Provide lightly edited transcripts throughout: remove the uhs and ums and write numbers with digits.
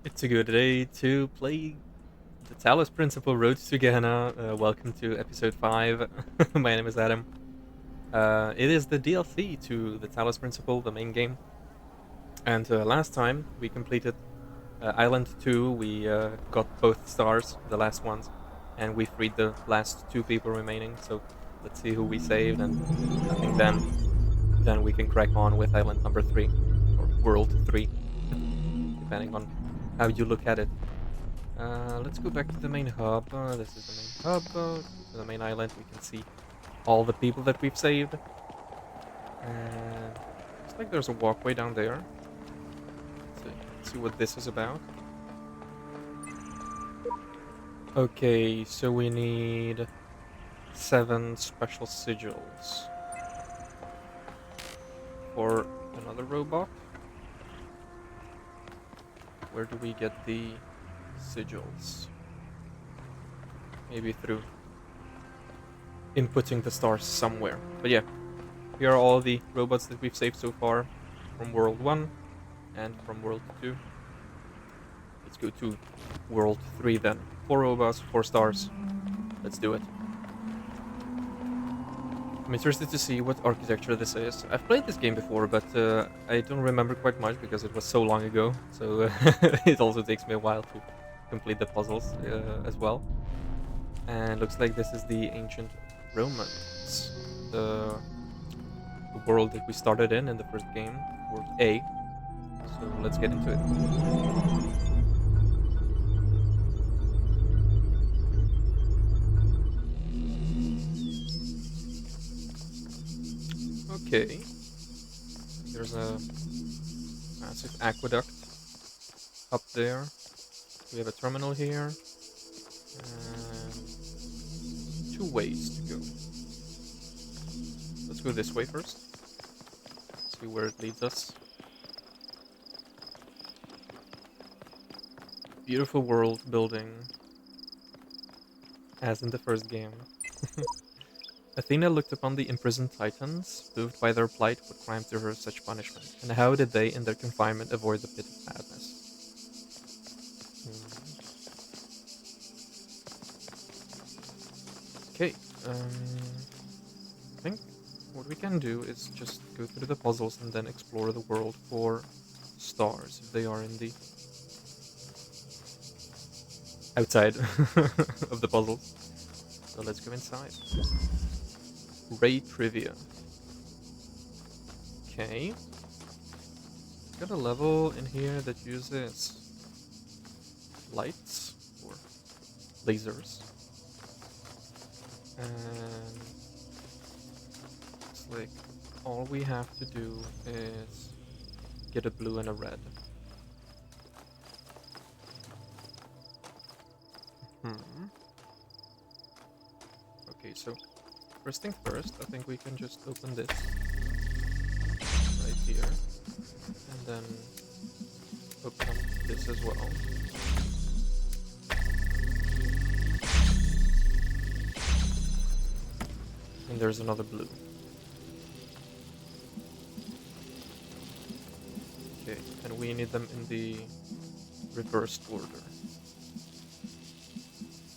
It's a good day to play the Talos Principle Road to Gehenna. Welcome to episode 5. My name is Adam. It is the DLC to the Talos Principle, the main game. And last time we completed Island 2, we got both stars, the last ones, and we freed the last two people remaining. So let's see who we saved, and I think then we can crack on with Island number 3, or World 3, depending on how you look at it. Let's go back to the main hub. This is the main hub. Let's go to the main island. We can see all the people that we've saved. And looks like there's a walkway down there. Let's see what this is about. Okay, so we need 7 special sigils for another robot. Where do we get the sigils? Maybe through inputting the stars somewhere. But yeah, here are all the robots that we've saved so far from World 1 and from World 2. Let's go to World 3 then. 4 robots, 4 stars. Let's do it. I'm interested to see what architecture this is. I've played this game before, but I don't remember quite much because it was so long ago. So it also takes me a while to complete the puzzles as well. And looks like this is the ancient Romans. The world that we started in the first game, World A. So let's get into it. Okay. There's a massive aqueduct up there. We have a terminal here. And 2 ways to go. Let's go this way first. See where it leads us. Beautiful world building. As in the first game. Athena looked upon the imprisoned Titans, moved by their plight, what crime to her such punishment, and how did they, in their confinement, avoid the pit of madness? Okay, I think what we can do is just go through the puzzles and then explore the world for stars, if they are in the outside of the puzzles. So let's go inside. Ray Trivia. Okay. Got a level in here that uses lights or lasers. And it's like all we have to do is get a blue and a red. Okay, so first thing first, I think we can just open this right here, and then open up this as well. And there's another blue. Okay, and we need them in the reversed order.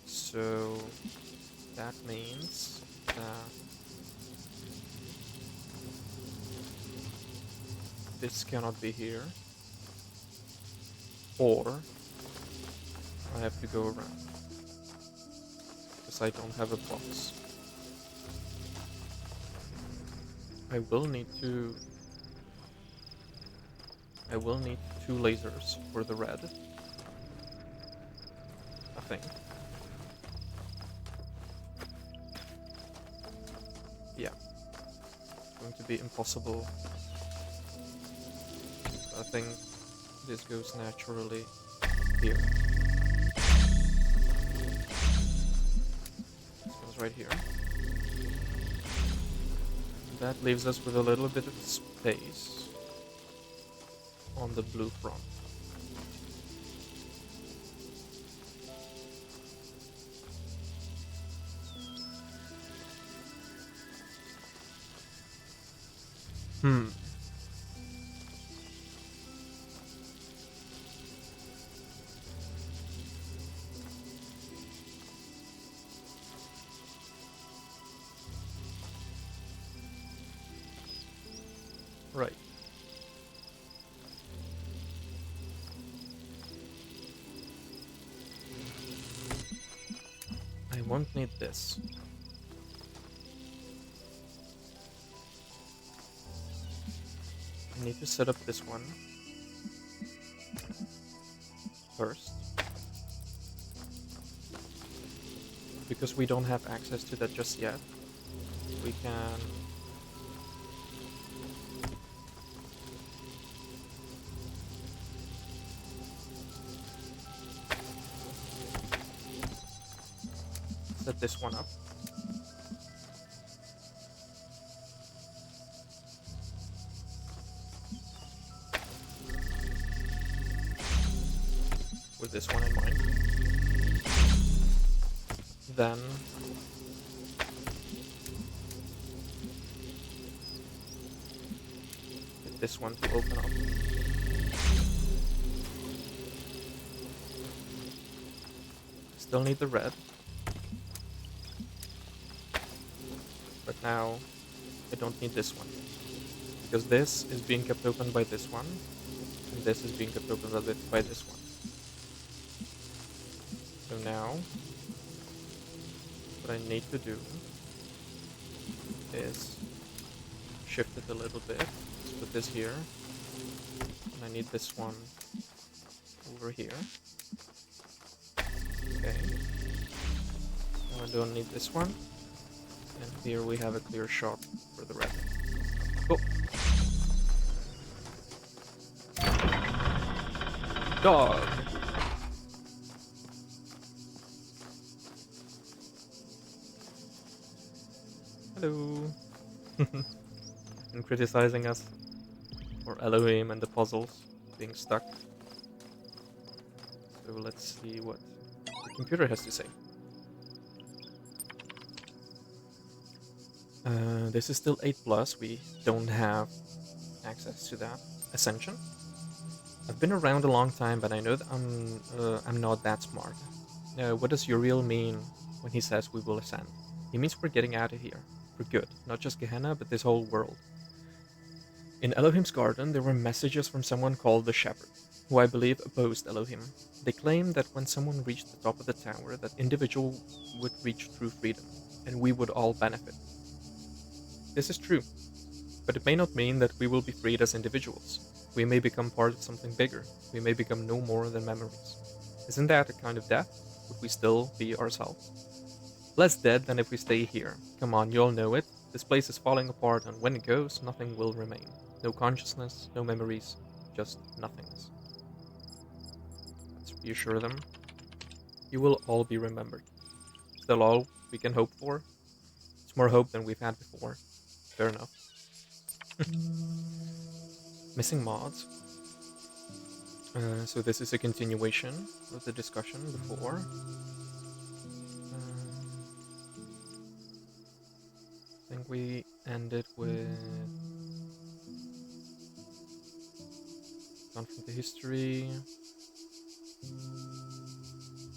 So that means that this cannot be here, or I have to go around because I don't have a box. I will need 2 lasers for the red, I think. Yeah, it's going to be impossible. I think this goes naturally here. This goes right here. That leaves us with a little bit of space on the blue front. Right. I won't need this. I need to set up this one first. Because we don't have access to that just yet, we can set this one up. With this one in mind. Then get this one to open up. Still need the red. But now I don't need this one. Because this is being kept open by this one. And this is being kept open by this one. So now what I need to do is shift it a little bit. Let's put this here. And I need this one over here. Okay. Now I don't need this one. And here we have a clear shot for the red. Cool. Dog. Hello. And criticizing us for Elohim and the puzzles being stuck. So let's see what the computer has to say. This is still 8+, we don't have access to that. Ascension. I've been around a long time, but I know that I'm not that smart. What does Uriel mean when he says we will ascend? He means we're getting out of here. For good. Not just Gehenna, but this whole world. In Elohim's garden, there were messages from someone called the Shepherd, who I believe opposed Elohim. They claimed that when someone reached the top of the tower, that individual would reach true freedom, and we would all benefit. This is true, but it may not mean that we will be freed as individuals. We may become part of something bigger. We may become no more than memories. Isn't that a kind of death? Would we still be ourselves? Less dead than if we stay here. Come on, you all know it. This place is falling apart, and when it goes, nothing will remain. No consciousness, no memories, just nothingness. Let's reassure them. You will all be remembered. Still all we can hope for? It's more hope than we've had before. Fair enough. Missing mods. So this is a continuation of the discussion before. I think we ended with gone from the history.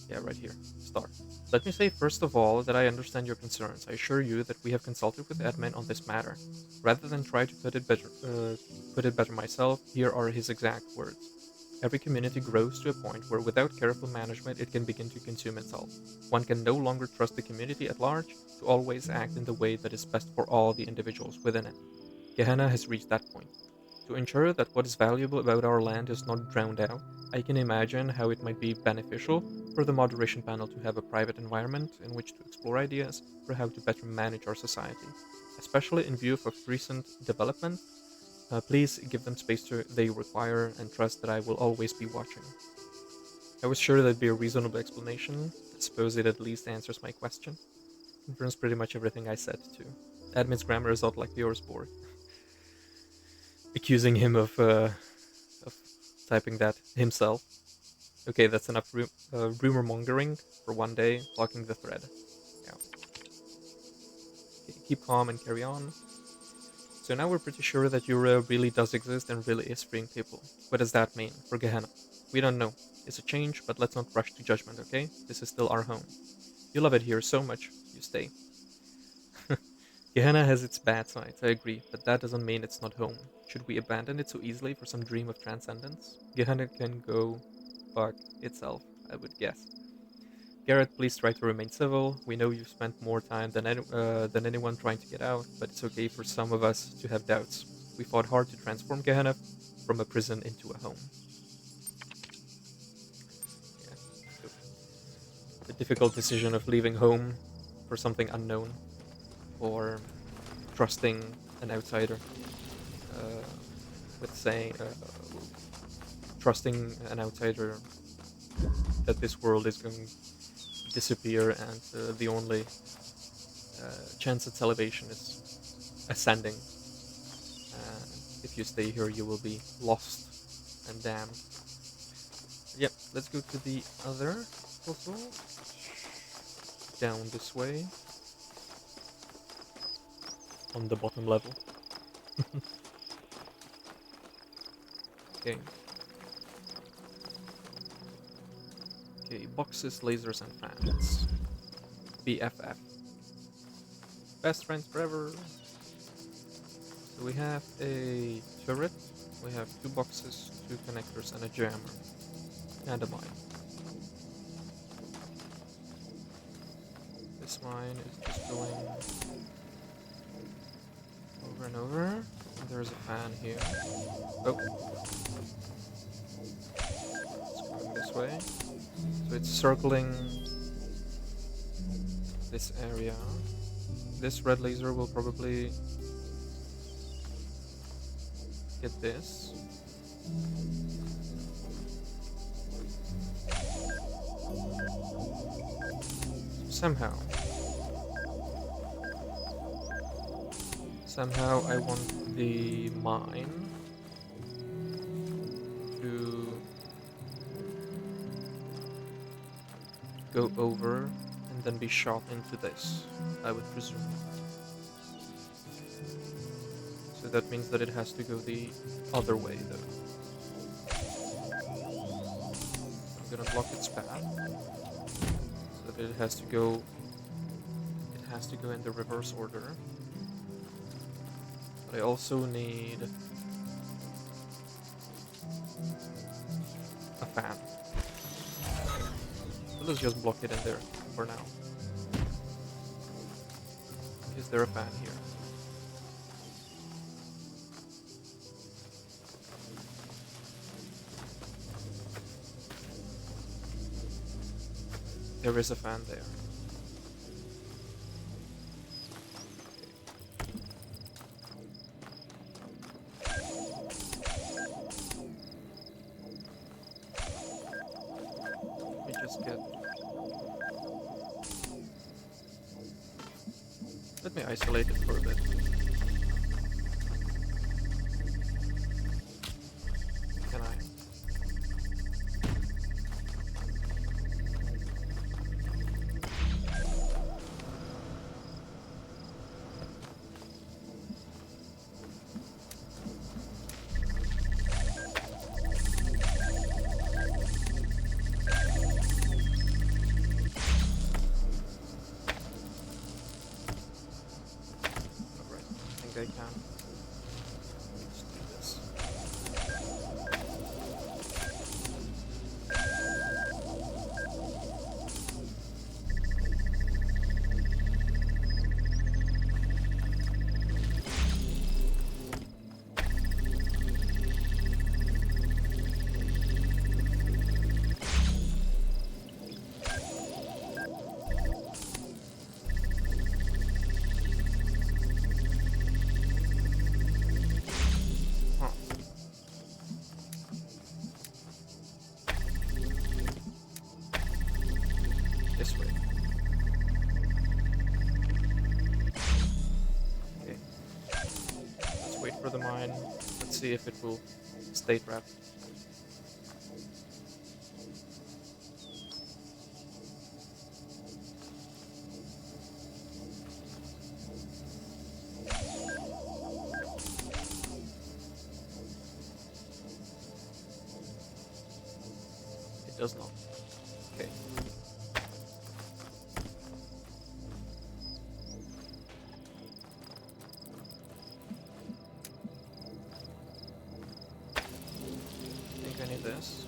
Yeah, right here. Start. Let me say first of all that I understand your concerns. I assure you that we have consulted with admin on this matter. Rather than try to put it better myself, here are his exact words. Every community grows to a point where without careful management it can begin to consume itself. One can no longer trust the community at large to always act in the way that is best for all the individuals within it. Gehenna has reached that point. To ensure that what is valuable about our land is not drowned out, I can imagine how it might be beneficial for the moderation panel to have a private environment in which to explore ideas for how to better manage our society. Especially in view of recent development, please give them space they require and trust that I will always be watching. I was sure that'd be a reasonable explanation. I suppose it at least answers my question. Confirms pretty much everything I said too. Admin's grammar is not like yours, Borg. Accusing him of typing that himself. Okay, that's enough rumor mongering for one day, blocking the thread. Yeah. Okay, keep calm and carry on. So now we're pretty sure that Ura really does exist and really is freeing people. What does that mean for Gehenna? We don't know. It's a change, but let's not rush to judgment, okay? This is still our home. You love it here so much, you stay. Gehenna has its bad sides, I agree, but that doesn't mean it's not home. Should we abandon it so easily for some dream of transcendence? Gehenna can go fuck itself, I would guess. Garrett, please try to remain civil. We know you've spent more time than anyone trying to get out, but it's okay for some of us to have doubts. We fought hard to transform Gehenna from a prison into a home. Yeah. So the difficult decision of leaving home for something unknown, or trusting an outsider, uh, with saying, trusting an outsider that this world is going to disappear and the only chance at salvation is ascending. If you stay here, you will be lost and damned. Yep, let's go to the other puzzle. Down this way. On the bottom level. Okay. Okay, boxes, lasers, and fans. BFF. Best friends forever. So we have a turret, we have 2 boxes, 2 connectors, and a jammer. And a mine. This mine is just going over and over. And there's a fan here. Oh. It's going this way. So it's circling this area. This red laser will probably get this. Somehow I want the mine to go over and then be shot into this, I would presume. So that means that it has to go the other way, though. I'm gonna block its path, so that it has to go in the reverse order. But I also need a fan. So let's just block it in there for now. Is there a fan here? There is a fan there. Let me just get... Let me isolate it for a bit. Can I? Alright, I think I can. Let's do this. Huh. This way. Okay. Let's wait for the mine. Let's see if it will stay trapped. It does not. Okay. this.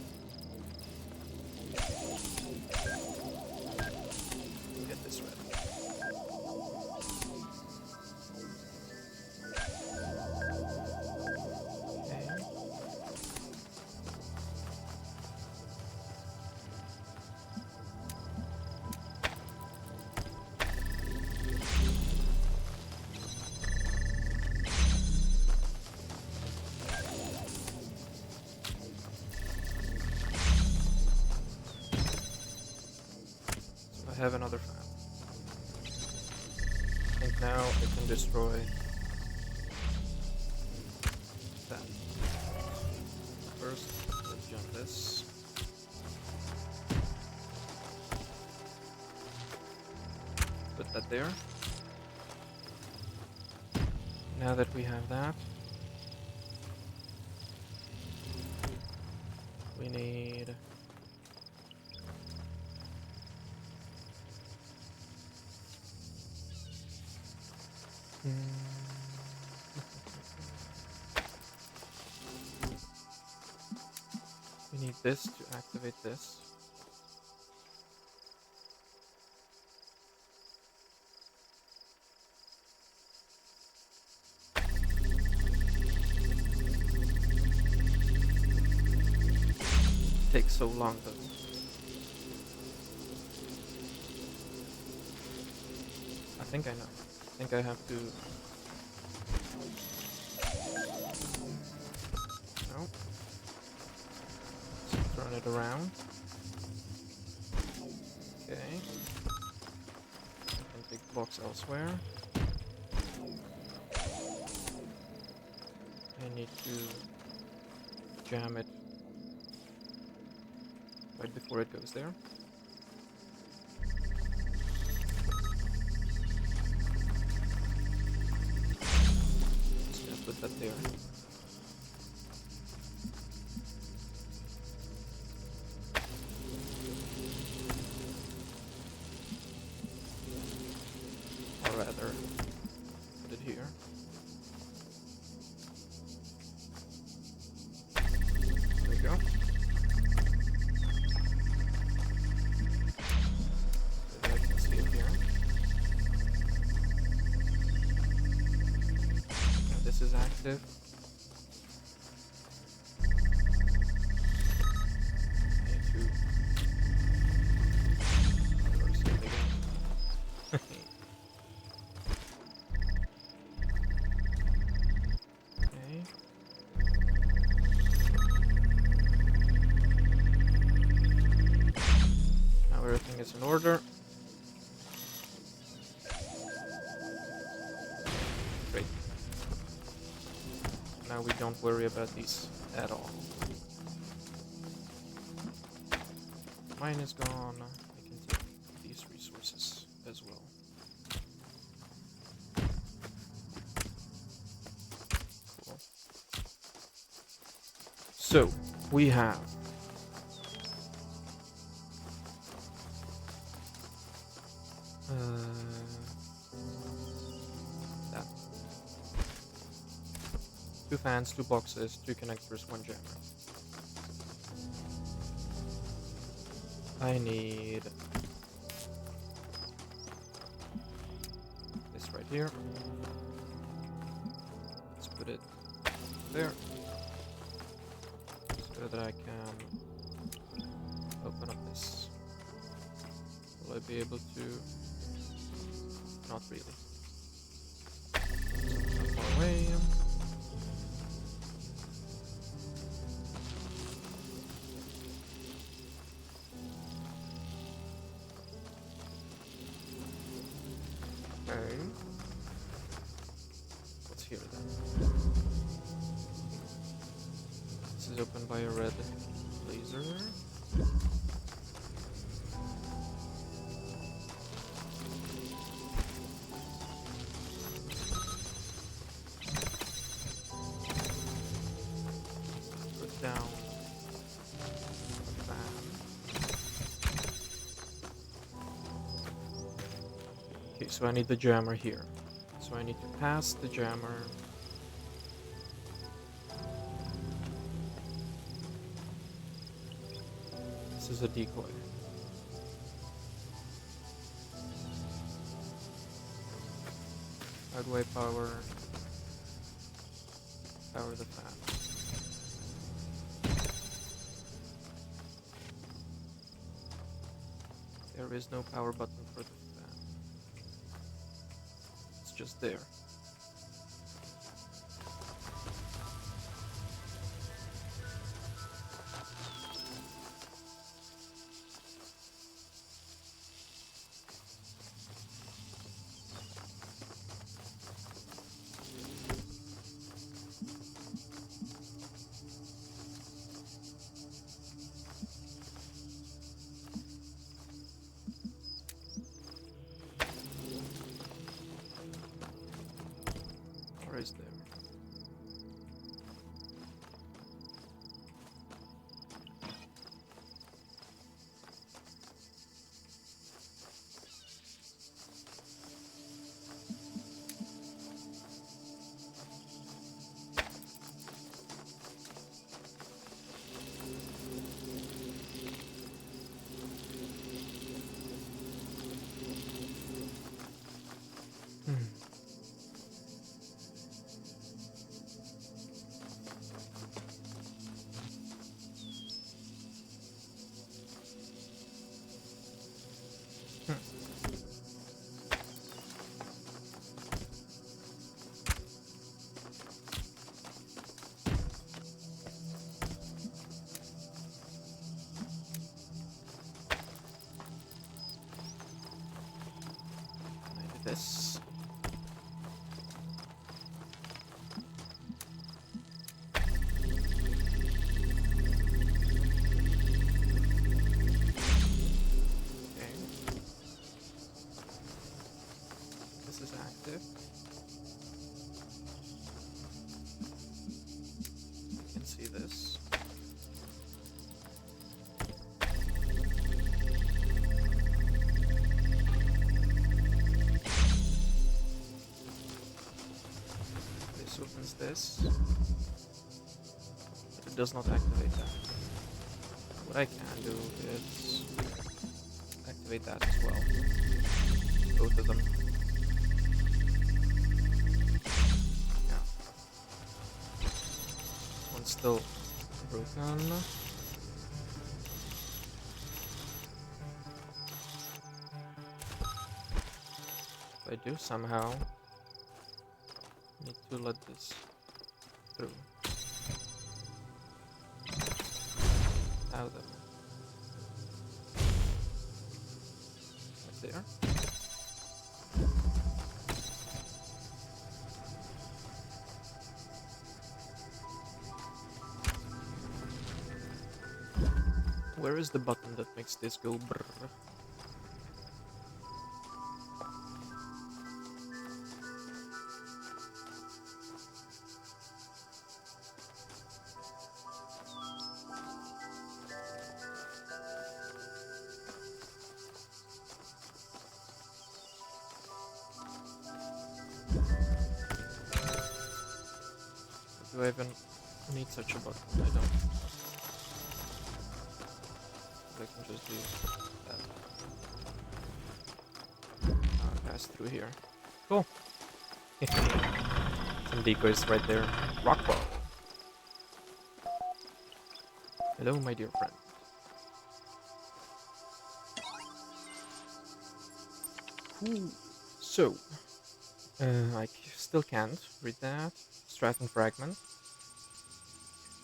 Get this ready. Okay. I have another fan. I think now I can destroy that. First, let's jump this. Put that there. Now that we have that, we need we need this to activate this. It takes so long though. I think I know. I think I have to. No. Let's turn it around. Okay. I can take the box elsewhere. I need to jam it right before it goes there. Just gonna put that there. Or rather, put it here. There we go. Is active. Okay. Now everything is in order. Great. Now we don't worry about these at all. Mine is gone. I can take these resources as well. Cool. So, we have that. 2 fans, 2 boxes, 2 connectors, 1 jammer. I need this right here. Let's put it there so that I can open up this. Will I be able to? Not really. Not far away. Okay. What's here then? This is opened by a red laser. Put down a fan. Okay, so I need the jammer here. So I need to pass the jammer This is a decoy. How do I power the fan? There is no power button for the fan. It's just there. Or is there? This. Okay. This is active. You can see this. Opens this, but it does not activate that. What I can do is activate that as well. Both of them. Yeah. One's still broken. If I do somehow need to let this through. Now then. Right there. Where is the button that makes this go brrr? Do I even need such a button? I don't. I can just do that. Pass through here. Cool. Some decoys right there. Rock ball. Hello, my dear friend. Ooh. So, I still can't read that. Stratton fragment.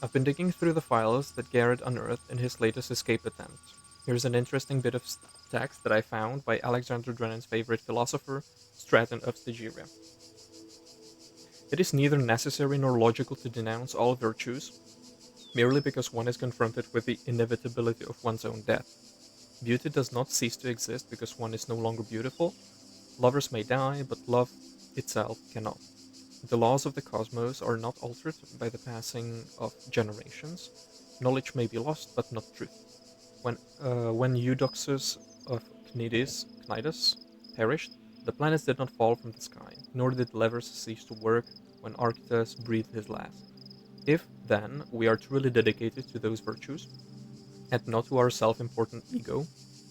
I've been digging through the files that Garrett unearthed in his latest escape attempt. Here's an interesting bit of text that I found by Alexander Drennan's favorite philosopher, Stratton of Stygia. It is neither necessary nor logical to denounce all virtues, merely because one is confronted with the inevitability of one's own death. Beauty does not cease to exist because one is no longer beautiful. Lovers may die, but love itself cannot. The laws of the cosmos are not altered by the passing of generations. Knowledge may be lost, but not truth. When Eudoxus of Cnidus perished, the planets did not fall from the sky, nor did levers cease to work when Archytas breathed his last. If, then, we are truly dedicated to those virtues, and not to our self-important ego,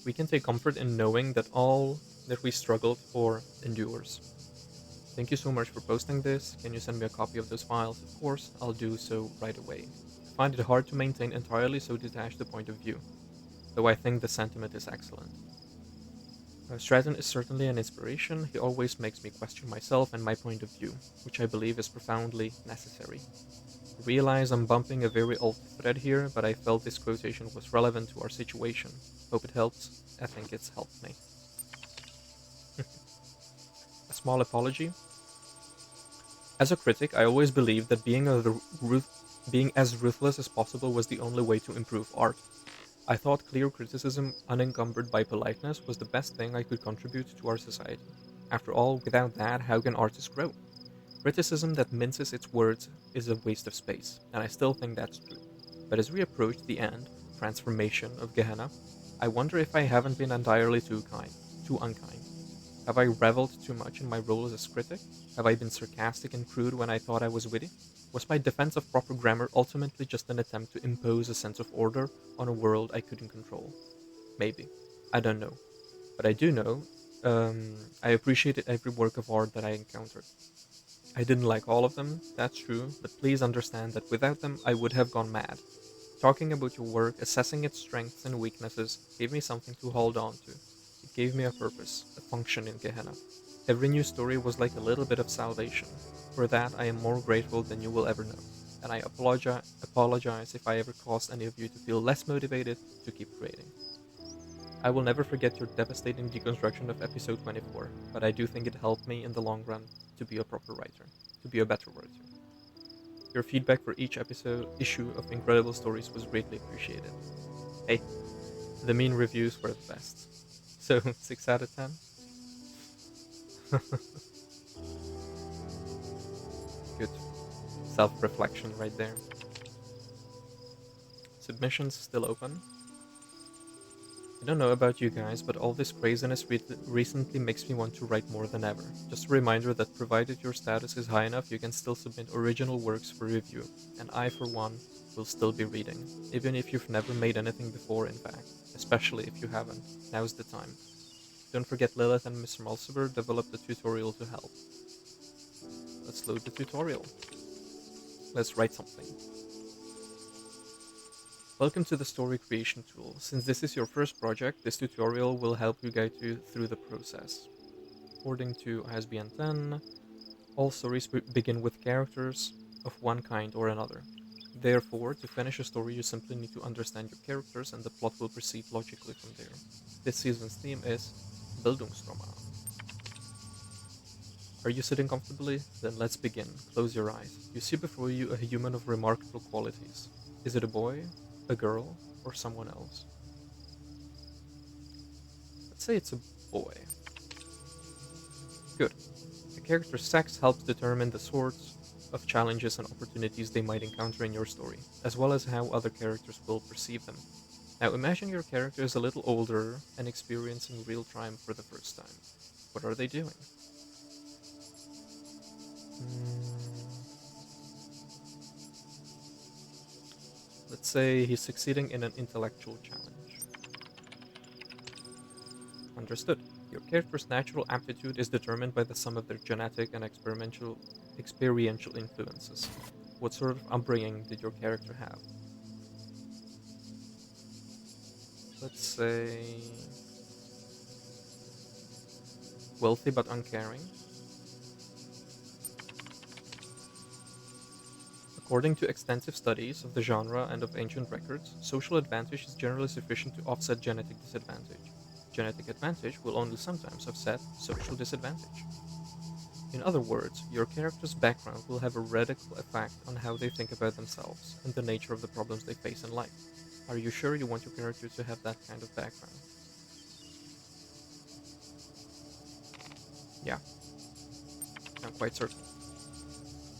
we can take comfort in knowing that all that we struggled for endures. Thank you so much for posting this. Can you send me a copy of those files? Of course, I'll do so right away. I find it hard to maintain entirely so detached a point of view, though I think the sentiment is excellent. Stratton is certainly an inspiration. He always makes me question myself and my point of view, which I believe is profoundly necessary. I realize I'm bumping a very old thread here, but I felt this quotation was relevant to our situation. Hope it helps. I think it's helped me. A small apology. As a critic, I always believed that being as ruthless as possible was the only way to improve art. I thought clear criticism, unencumbered by politeness, was the best thing I could contribute to our society. After all, without that, how can artists grow? Criticism that minces its words is a waste of space, and I still think that's true. But as we approach the end, transformation of Gehenna, I wonder if I haven't been entirely too unkind. Have I reveled too much in my role as a critic? Have I been sarcastic and crude when I thought I was witty? Was my defense of proper grammar ultimately just an attempt to impose a sense of order on a world I couldn't control? Maybe. I don't know. But I do know I appreciated every work of art that I encountered. I didn't like all of them, that's true, but please understand that without them I would have gone mad. Talking about your work, assessing its strengths and weaknesses, gave me something to hold on to. It gave me a purpose, a function in Gehenna. Every new story was like a little bit of salvation. For that, I am more grateful than you will ever know. And I apologize if I ever caused any of you to feel less motivated to keep creating. I will never forget your devastating deconstruction of episode 24, but I do think it helped me in the long run to be a proper writer, to be a better writer. Your feedback for each issue of Incredible Stories was greatly appreciated. Hey, the mean reviews were the best. So, 6 out of 10? Good. Self reflection right there. Submissions still open. I don't know about you guys, but all this craziness recently makes me want to write more than ever. Just a reminder that provided your status is high enough, you can still submit original works for review, and I, for one, will still be reading, even if you've never made anything before, in fact, especially if you haven't. Now's the time. Don't forget Lilith and Mr. Mulciber developed a tutorial to help. Let's load the tutorial. Let's write something. Welcome to the story creation tool. Since this is your first project, this tutorial will help you guide you through the process. According to ISBN 10, all stories begin with characters of one kind or another. Therefore, to finish a story, you simply need to understand your characters and the plot will proceed logically from there. This season's theme is Bildungsroman. Are you sitting comfortably? Then let's begin. Close your eyes. You see before you a human of remarkable qualities. Is it a boy, a girl, or someone else? Let's say it's a boy. Good. The character's sex helps determine the sorts of challenges and opportunities they might encounter in your story, as well as how other characters will perceive them. Now imagine your character is a little older and experiencing real crime for the first time. What are they doing? Let's say he's succeeding in an intellectual challenge. Understood. Your character's natural aptitude is determined by the sum of their genetic and experiential influences. What sort of upbringing did your character have? Let's say wealthy but uncaring. According to extensive studies of the genre and of ancient records, social advantage is generally sufficient to offset genetic disadvantage. Genetic advantage will only sometimes offset social disadvantage. In other words, your character's background will have a radical effect on how they think about themselves and the nature of the problems they face in life. Are you sure you want your character to have that kind of background? Yeah, I'm quite certain.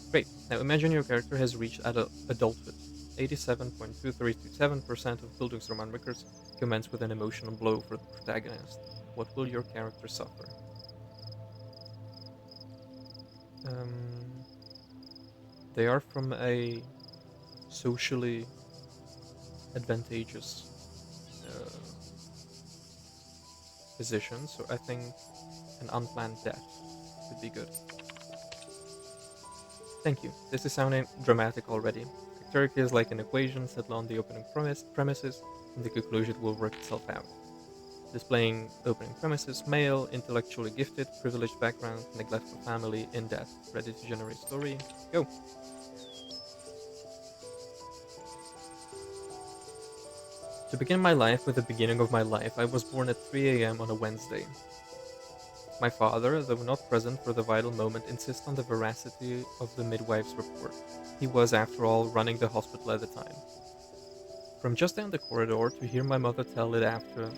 Great. Now imagine your character has reached adulthood. 87.2327% of Bildungsroman records commence with an emotional blow for the protagonist. What will your character suffer? They are from a socially advantageous position, so I think an unplanned death would be good. Thank you. This is sounding dramatic already. Turkey is like an equation settled on the opening premises, and the conclusion will work itself out. Displaying opening premises: male, intellectually gifted, privileged background, neglectful family, in death. Ready to generate story? Go! To begin my life with the beginning of my life, I was born at 3 a.m. on a Wednesday. My father, though not present for the vital moment, insists on the veracity of the midwife's report. He was, after all, running the hospital at the time. From just down the corridor to hear my mother tell it after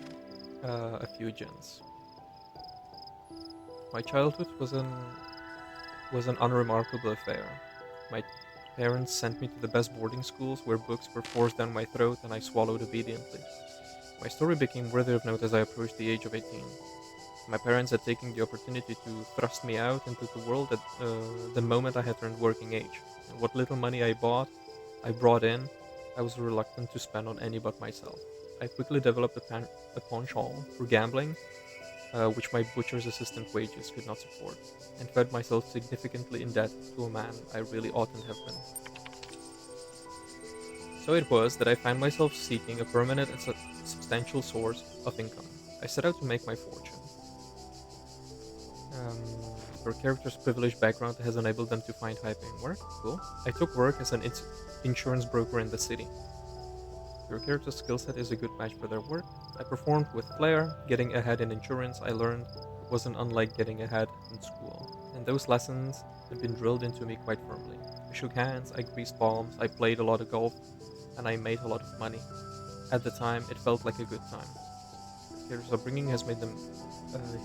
a few gins. My childhood was an unremarkable affair. My parents sent me to the best boarding schools where books were forced down my throat and I swallowed obediently. My story became worthy of note as I approached the age of 18. My parents had taken the opportunity to thrust me out into the world at the moment I had turned working age. And what little money I brought in, I was reluctant to spend on any but myself. I quickly developed a penchant for gambling, which my butcher's assistant wages could not support, and fed myself significantly in debt to a man I really oughtn't have been. So it was that I found myself seeking a permanent and substantial source of income. I set out to make my fortune. Your character's privileged background has enabled them to find high-paying work. Cool. I took work as an insurance broker in the city. Your character's skill set is a good match for their work. I performed with flair. Getting ahead in insurance, I learned, wasn't unlike getting ahead in school, and those lessons had been drilled into me quite firmly. I shook hands, I greased palms, I played a lot of golf, and I made a lot of money. At the time, it felt like a good time. Their upbringing has made them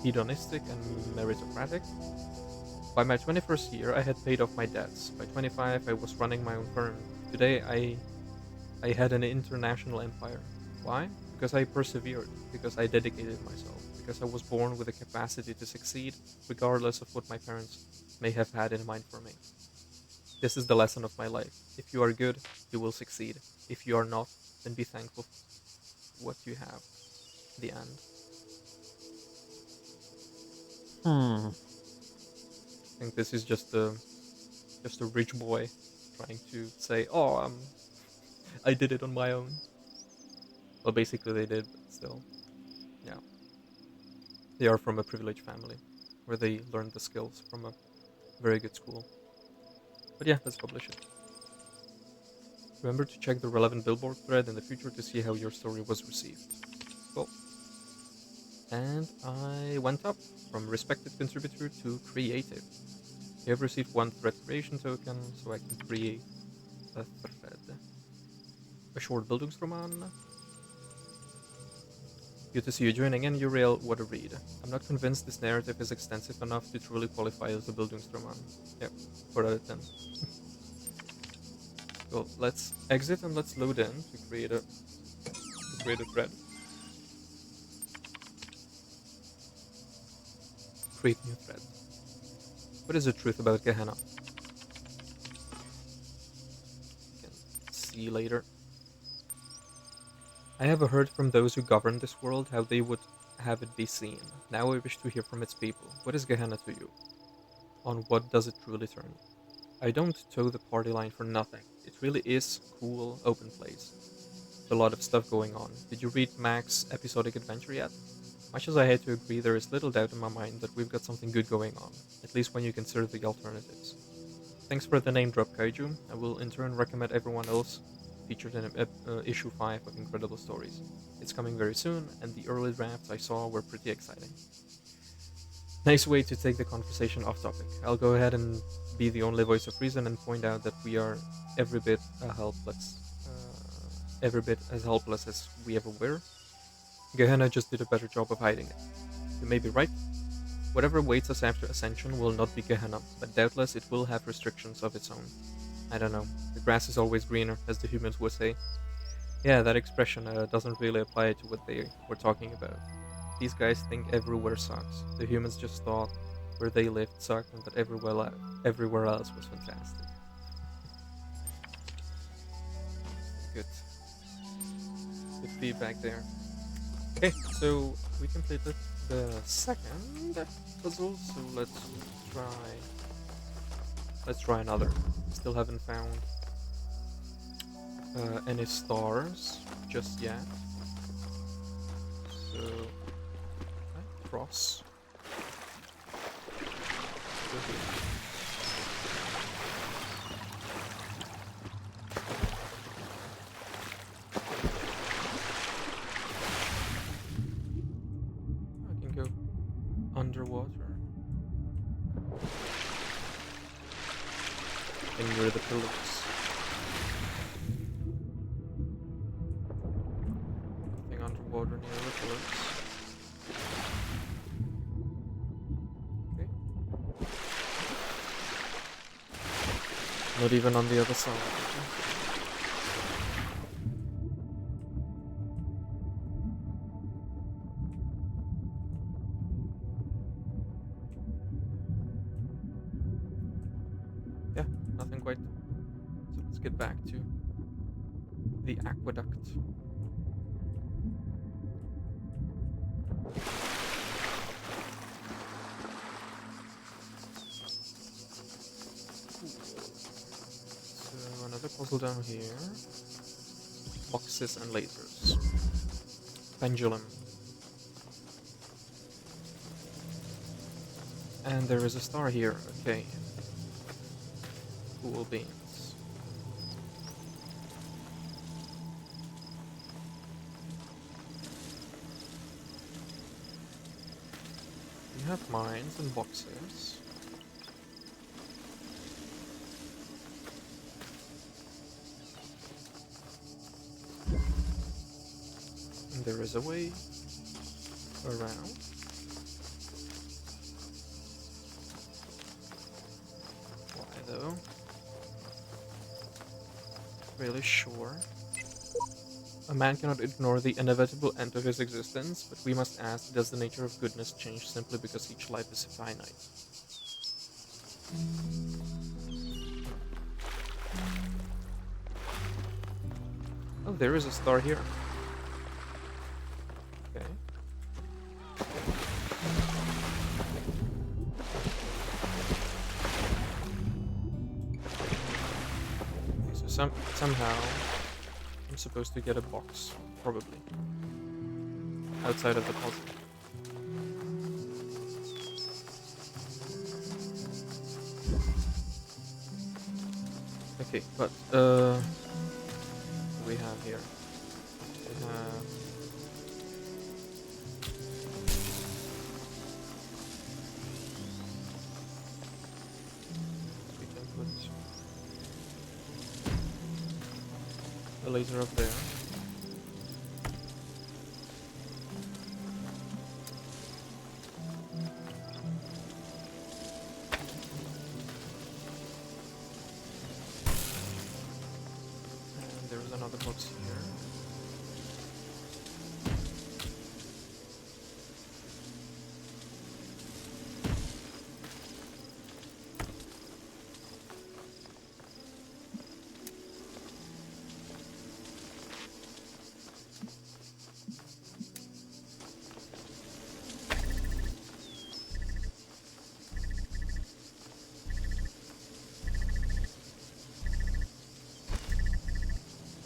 hedonistic and meritocratic. By my 21st year, I had paid off my debts. By 25, I was running my own firm. Today, I had an international empire. Why? Because I persevered, because I dedicated myself, because I was born with the capacity to succeed, regardless of what my parents may have had in mind for me. This is the lesson of my life. If you are good, you will succeed. If you are not, then be thankful for what you have. The end. Hmm. I think this is just a rich boy trying to say, "Oh, I did it on my own." Well, basically they did, but still, yeah, they are from a privileged family where they learned the skills from a very good school. But yeah, let's publish it. Remember to check the relevant Billboard thread in the future to see how your story was received. Cool. And I went up from respected contributor to creative. You have received one thread creation token, so I can create a thread. A short Bildungsroman. Good to see you joining in, Uriel. What a read. I'm not convinced this narrative is extensive enough to truly qualify as a Bildungsroman. Yep, 4 out of 10. Well, let's exit and let's load in to create a thread. Create new thread. What is the truth about Gehenna? You can see later. I have heard from those who govern this world how they would have it be seen. Now I wish to hear from its people. What is Gehenna to you? On what does it truly turn? I don't toe the party line for nothing. It really is cool, open place. With a lot of stuff going on. Did you read Mac's episodic adventure yet? Much as I hate to agree, there is little doubt in my mind that we've got something good going on, at least when you consider the alternatives. Thanks for the name drop, Kaiju. I will in turn recommend everyone else featured in issue 5 of Incredible Stories. It's coming very soon, and the early drafts I saw were pretty exciting. Nice way to take the conversation off topic. I'll go ahead and be the only voice of reason and point out that we are every bit every bit as helpless as we ever were. Gehenna just did a better job of hiding it. You may be right. Whatever awaits us after Ascension will not be Gehenna, but doubtless it will have restrictions of its own. I don't know. The grass is always greener, as the humans would say. Yeah, that expression doesn't really apply to what they were talking about. These guys think everywhere sucks. The humans just thought where they lived sucked and that everywhere else was fantastic. Good. Good feedback there. Okay, so we completed the second puzzle, so try let's try another. Still haven't found any stars just yet. So cross. Go here. I can go underwater. And near the pillars. Nothing underwater near the pillars. Okay. Not even on the other side. Yeah, nothing quite. So let's get back to the aqueduct. So another puzzle down here. Boxes and lasers. Pendulum. And there is a star here. Okay. Cool beans. We have mines and boxes. And there is a way around. Why though? Really sure. A man cannot ignore the inevitable end of his existence, but we must ask, does the nature of goodness change simply because each life is finite? Oh, there is a star here. Okay. So somehow I'm supposed to get a box, probably. Outside of the puzzle. Okay, but what do we have here? We have we can put a laser up there. And there's another box here.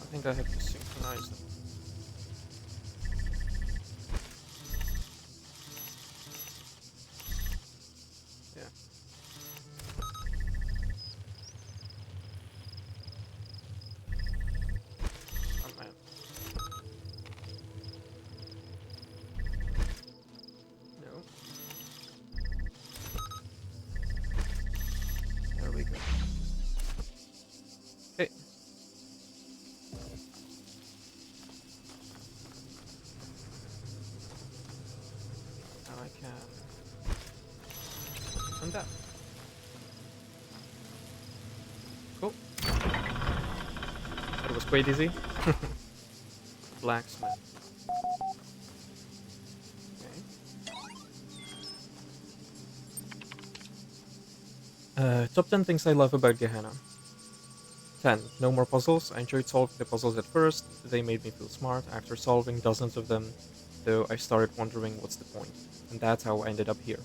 I think I have to synchronize them. Yeah. Oh man. No. There we go. Okay. Now I can open that. Cool. That was quite easy. Blacksmith. Okay. Top 10 things I love about Gehenna. 10. No more puzzles. I enjoyed solving the puzzles at first. They made me feel smart. After solving dozens of them, though I started wondering what's the point, and that's how I ended up here.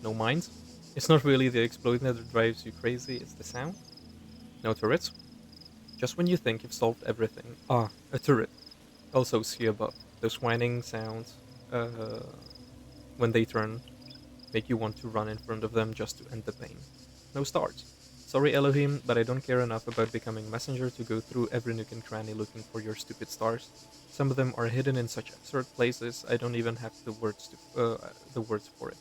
No mines? It's not really the explosion that drives you crazy, it's the sound. No turrets? Just when you think you've solved everything. Ah, a turret. Also see above. Those whining sounds, when they turn, make you want to run in front of them just to end the pain. No stars. Sorry, Elohim, but I don't care enough about becoming messenger to go through every nook and cranny looking for your stupid stars. Some of them are hidden in such absurd places I don't even have the words for it.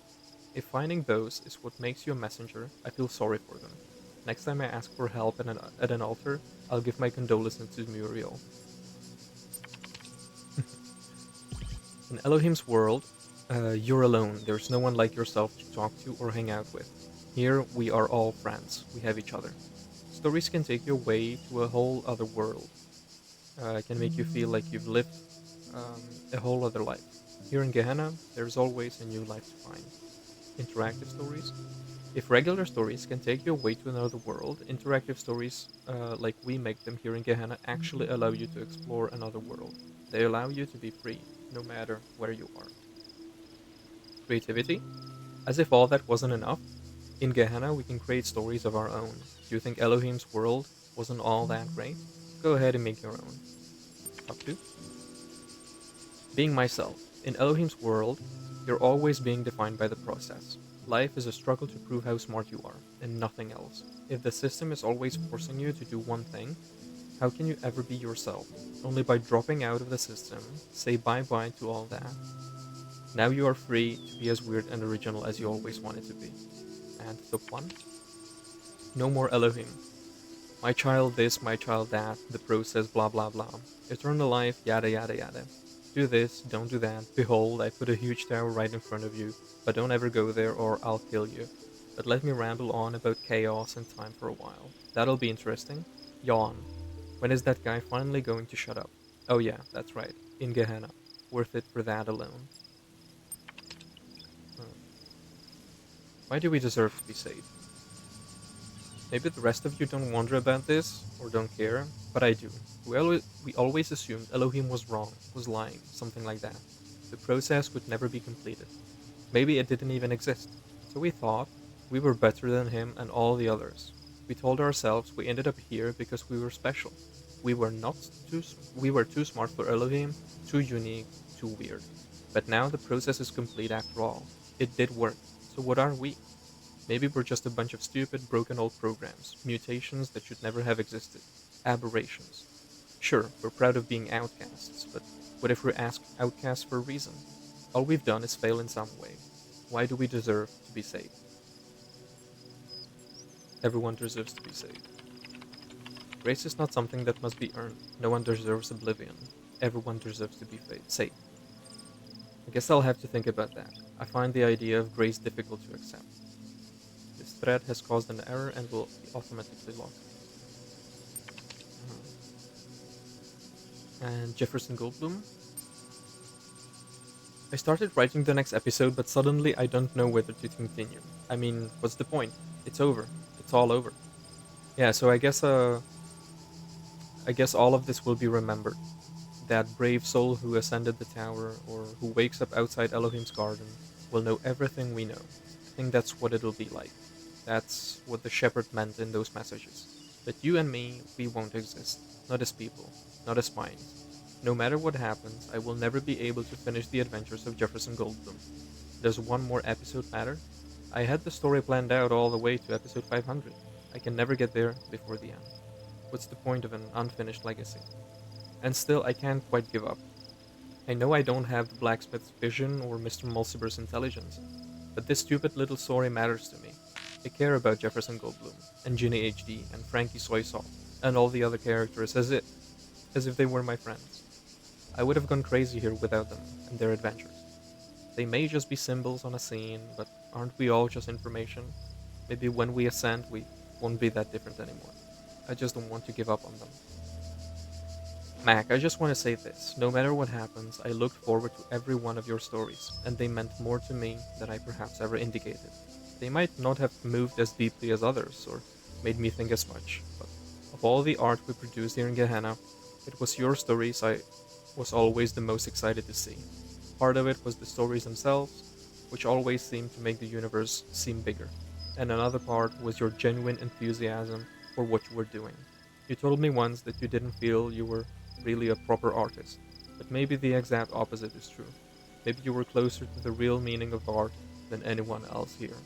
If finding those is what makes you a messenger, I feel sorry for them. Next time I ask for help at an altar, I'll give my condolences to Muriel. In Elohim's world, you're alone. There's no one like yourself to talk to or hang out with. Here, we are all friends. We have each other. Stories can take you away to a whole other world. Can make you feel like you've lived a whole other life. Here in Gehenna, there's always a new life to find. Interactive stories. If regular stories can take you away to another world, interactive stories, like we make them here in Gehenna, actually allow you to explore another world. They allow you to be free, no matter where you are. Creativity? As if all that wasn't enough, in Gehenna we can create stories of our own. Do you think Elohim's world wasn't all that great? Go ahead and make your own. Top 2. Being myself. In Elohim's world, you're always being defined by the process. Life is a struggle to prove how smart you are, and nothing else. If the system is always forcing you to do one thing, how can you ever be yourself? Only by dropping out of the system, say bye bye to all that. Now you are free to be as weird and original as you always wanted to be. And top 1. No more Elohim. My child this, my child that, the process, blah blah blah. Eternal life, yada yada yada. Do this, don't do that. Behold, I put a huge tower right in front of you, but don't ever go there or I'll kill you. But let me ramble on about chaos and time for a while. That'll be interesting. Yawn. When is that guy finally going to shut up? Oh yeah, that's right. In Gehenna. Worth it for that alone. Hmm. Why do we deserve to be saved? Maybe the rest of you don't wonder about this, or don't care, but I do. We always assumed Elohim was wrong, was lying, something like that. The process would never be completed. Maybe it didn't even exist. So we thought we were better than him and all the others. We told ourselves we ended up here because we were special. We were not too we were too smart for Elohim, too unique, too weird. But now the process is complete after all. It did work. So what are we? Maybe we're just a bunch of stupid, broken old programs, mutations that should never have existed, aberrations. Sure, we're proud of being outcasts, but what if we're outcasts for a reason? All we've done is fail in some way. Why do we deserve to be saved? Everyone deserves to be saved. Grace is not something that must be earned. No one deserves oblivion. Everyone deserves to be saved. I guess I'll have to think about that. I find the idea of grace difficult to accept. This thread has caused an error and will be automatically locked. And Jefferson Goldblum. I started writing the next episode, but suddenly I don't know whether to continue. I mean, what's the point? It's over. It's all over. Yeah, so I guess all of this will be remembered. That brave soul who ascended the tower, or who wakes up outside Elohim's garden, will know everything we know. I think that's what it'll be like. That's what the shepherd meant in those messages. But you and me, we won't exist. Not as people. Not as minds. No matter what happens, I will never be able to finish the adventures of Jefferson Goldblum. Does one more episode matter? I had the story planned out all the way to episode 500. I can never get there before the end. What's the point of an unfinished legacy? And still, I can't quite give up. I know I don't have the blacksmith's vision or Mr. Mulciber's intelligence, but this stupid little story matters to me. I care about Jefferson Goldblum, and Ginny HD, and Frankie Soy Sauce, and all the other characters as if they were my friends. I would have gone crazy here without them and their adventures. They may just be symbols on a scene, but aren't we all just information? Maybe when we ascend, we won't be that different anymore. I just don't want to give up on them. Mac, I just want to say this. No matter what happens, I looked forward to every one of your stories, and they meant more to me than I perhaps ever indicated. They might not have moved as deeply as others, or made me think as much, but of all the art we produced here in Gehenna, it was your stories I was always the most excited to see. Part of it was the stories themselves, which always seemed to make the universe seem bigger. And another part was your genuine enthusiasm for what you were doing. You told me once that you didn't feel you were really a proper artist, but maybe the exact opposite is true. Maybe you were closer to the real meaning of art than anyone else here.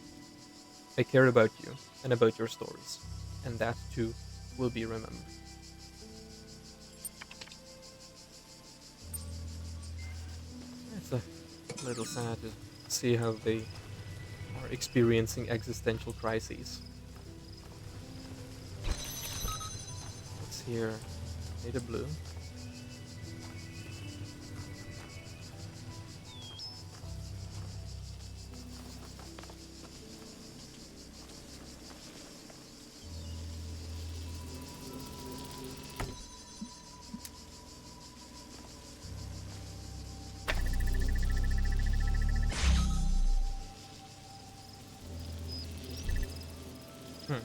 I care about you and about your stories, and that too will be remembered. It's a little sad to see how they are experiencing existential crises. What's here? Made of blue. Hmm.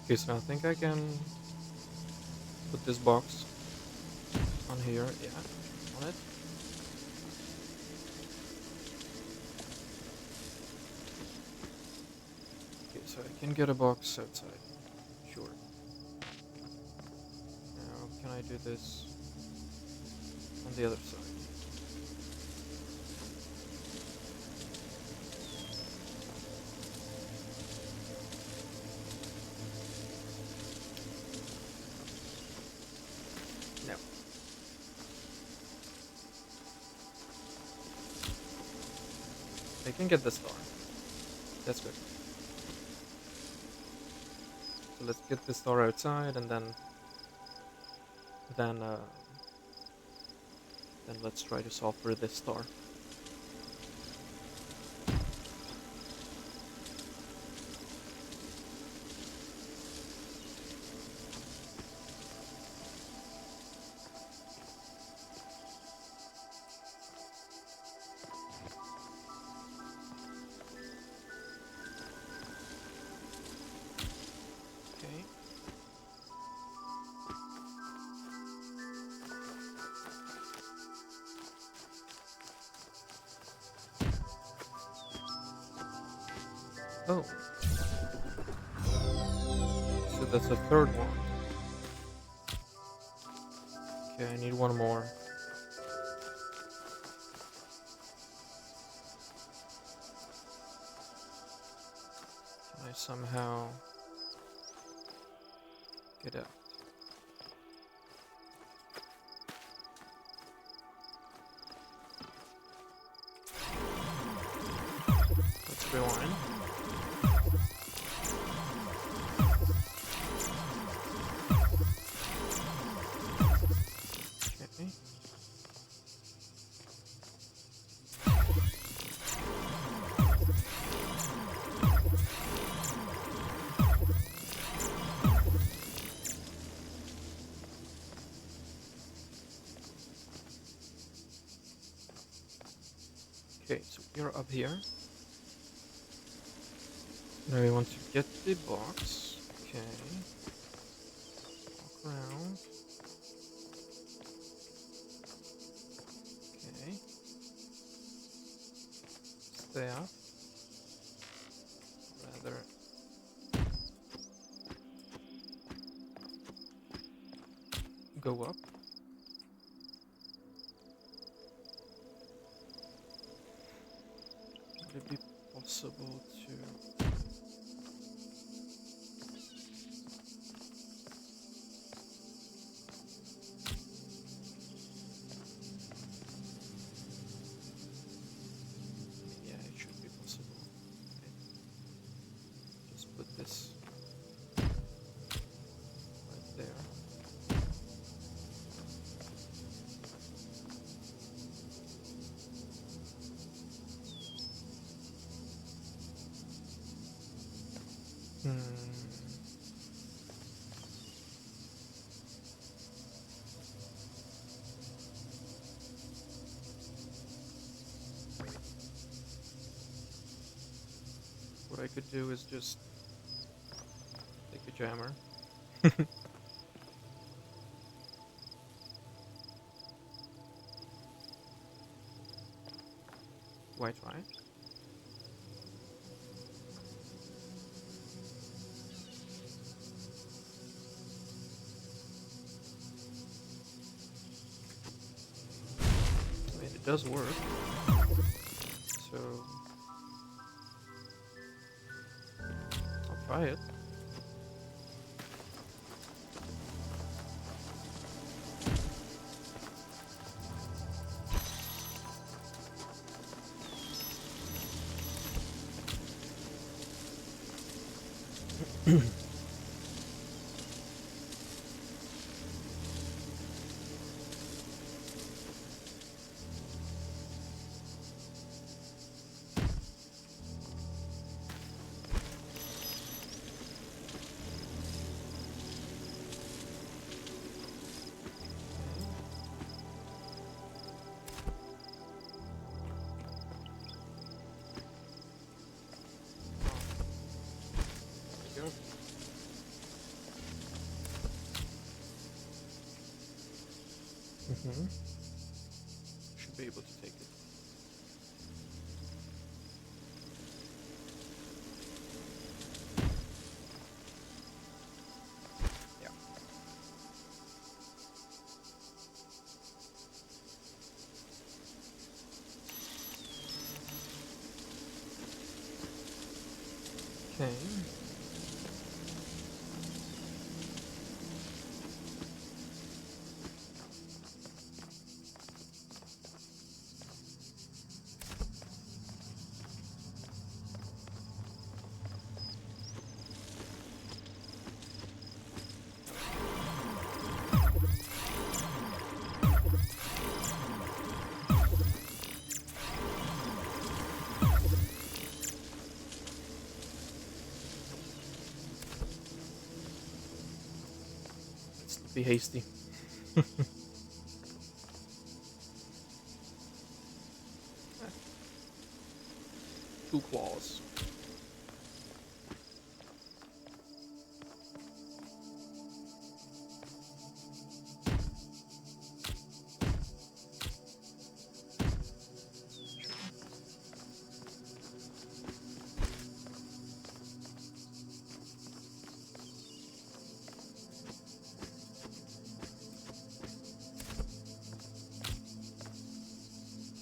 Okay, so I think I can put this box on here. Yeah, on it. Okay, so I can get a box outside. Sure. Now, can I do this on the other side? No. I can get the star. That's good. So let's get the star outside, and then uh, then let's try to solve for this star. Okay. Oh, so that's a third one. Okay, I need one more. Can I somehow get out? Let's rewind. Okay. Okay, so we're up here. Now we want to get the box. Okay. Walk around. Okay. Stay up. Rather. Go up. Would it be possible to... Yeah, it should be possible. Okay. Just put this right there. Hmm. What I could do is just take a jammer. Why try? I mean, it does work. So I'll try it. There we go. Should be able to take it. Yeah. Okay. Let's not be hasty. Two claws.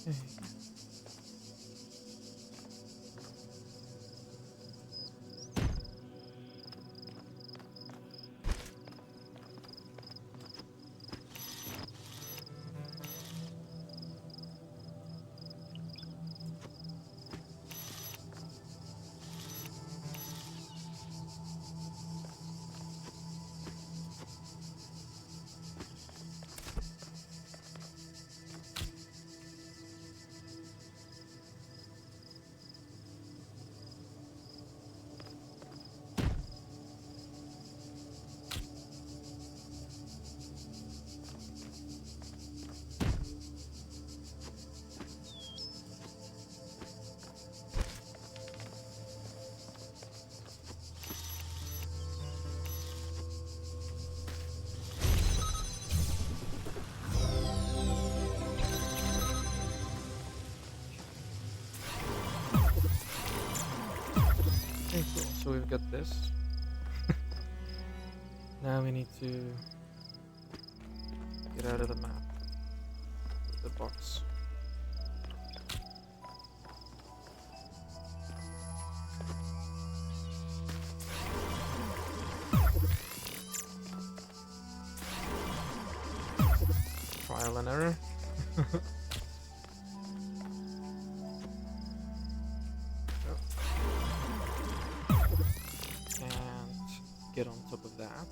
Okay. Okay, cool. So we've got this. Now we need to get out of the map with the box. Trial and error. And get on top of that.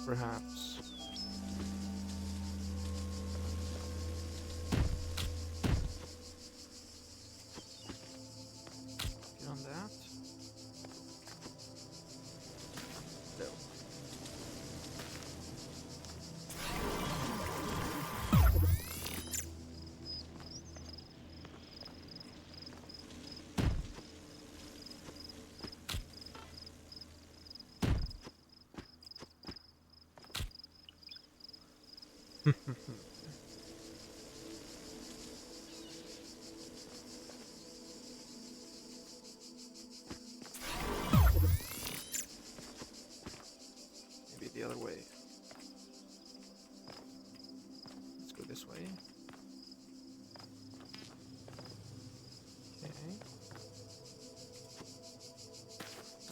Perhaps. Get on that. No. Maybe the other way. Let's go this way. Okay.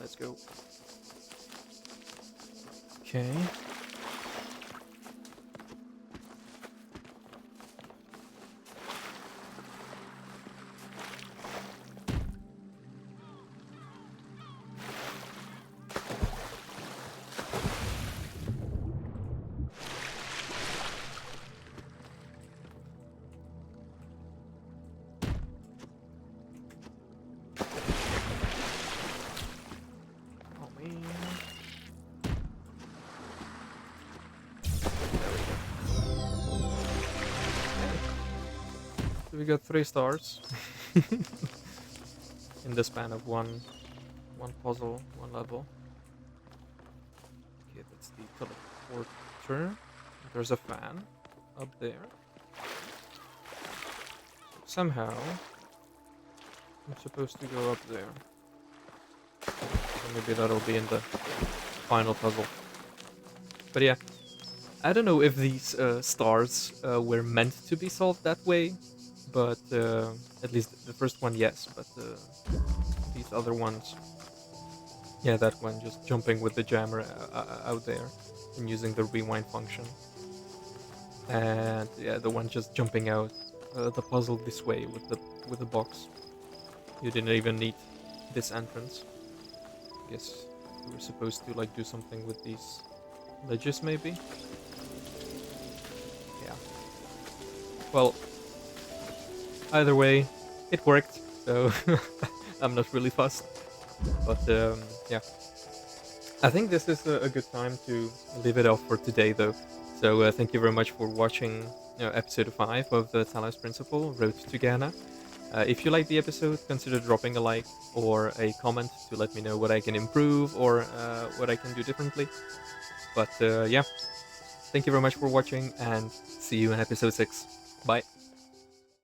Let's go. Okay. Oh man. So we got 3 stars in the span of one puzzle, one level. the teleporter. There's a fan up there. Somehow, I'm supposed to go up there. Or maybe that'll be in the final puzzle. But yeah, I don't know if these stars were meant to be solved that way, but at least the first one, yes. But these other ones, yeah, that one just jumping with the jammer out there and using the rewind function, and yeah, the one just jumping out the puzzle this way with the box. You didn't even need this entrance. I guess we were supposed to like do something with these ledges, maybe. Yeah. Well, either way, it worked. So I'm not really fussed. But yeah, I think this is a good time to leave it off for today, though. So thank you very much for watching episode 5 of the Talos Principle, Road to Gehenna. If you like the episode, consider dropping a like or a comment to let me know what I can improve or what I can do differently. But yeah, thank you very much for watching and see you in episode 6. Bye.